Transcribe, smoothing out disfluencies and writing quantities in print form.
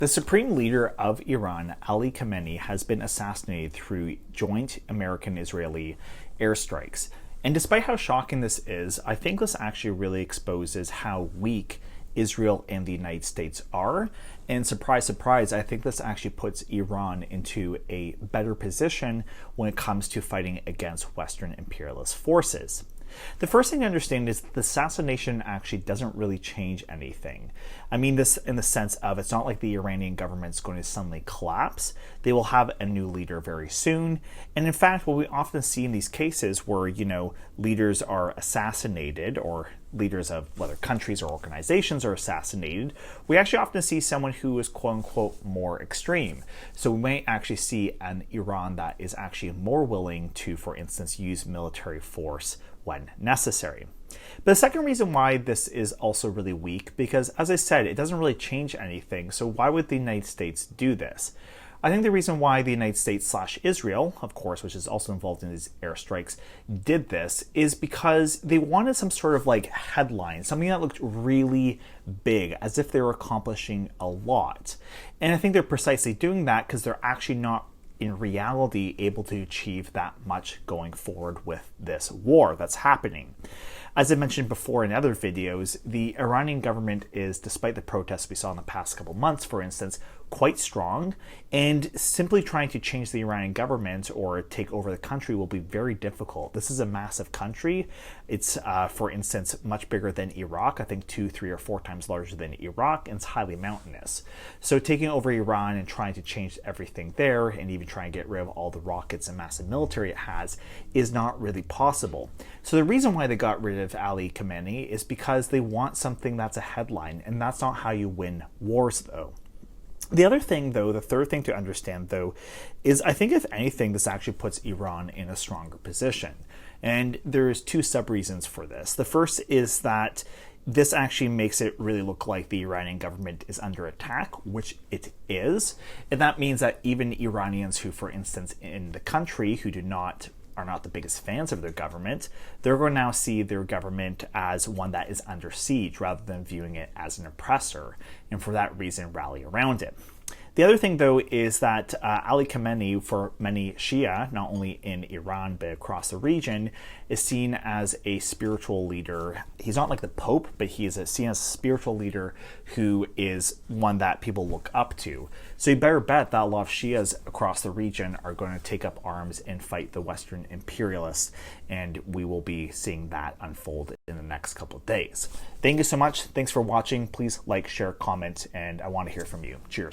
The supreme leader of Iran, Ali Khamenei, has been assassinated through joint American-Israeli airstrikes. And despite how shocking this is, I think this actually really exposes how weak Israel and the United States are. And surprise, surprise, I think this actually puts Iran into a better position when it comes to fighting against Western imperialist forces. The first thing to understand is the assassination actually doesn't really change anything. I mean this in the sense of it's not like the Iranian government's going to suddenly collapse. They will have a new leader very soon. And in fact, what we often see in these cases where, leaders are assassinated, or leaders of whether countries or organizations are assassinated, we actually often see someone who is quote unquote more extreme. So we may actually see an Iran that is actually more willing to, for instance, use military force when necessary. But the second reason why this is also really weak, because as I said, it doesn't really change anything. So why would the United States do this? I think the reason why the United States / Israel, of course, which is also involved in these airstrikes, did this is because they wanted some sort of headline, something that looked really big, as if they were accomplishing a lot. And I think they're precisely doing that because they're actually not in reality able to achieve that much going forward with this war that's happening. As I mentioned before in other videos, the Iranian government is, despite the protests we saw in the past couple months, for instance, quite strong, and simply trying to change the Iranian government or take over the country will be very difficult. This is a massive country. It's, for instance, much bigger than Iraq, I think 2, 3, or 4 times larger than Iraq, and it's highly mountainous. So taking over Iran and trying to change everything there, and even trying to get rid of all the rockets and massive military it has, is not really possible. So the reason why they got rid of Ali Khamenei is because they want something that's a headline, and that's not how you win wars, though. The other thing, though, the third thing to understand, though, is I think if anything, this actually puts Iran in a stronger position. And there's 2 sub-reasons for this. The first is that this actually makes it really look like the Iranian government is under attack, which it is. And that means that even Iranians who, for instance, in the country who are not the biggest fans of their government, they're going to now see their government as one that is under siege rather than viewing it as an oppressor, and for that reason rally around it. The other thing, though, is that Ali Khamenei, for many Shia, not only in Iran but across the region, is seen as a spiritual leader. He's not like the Pope, but he is seen as a spiritual leader who is one that people look up to. So you better bet that a lot of Shias across the region are going to take up arms and fight the Western imperialists, and we will be seeing that unfold in the next couple of days. Thank you so much. Thanks for watching. Please like, share, comment, and I want to hear from you. Cheers.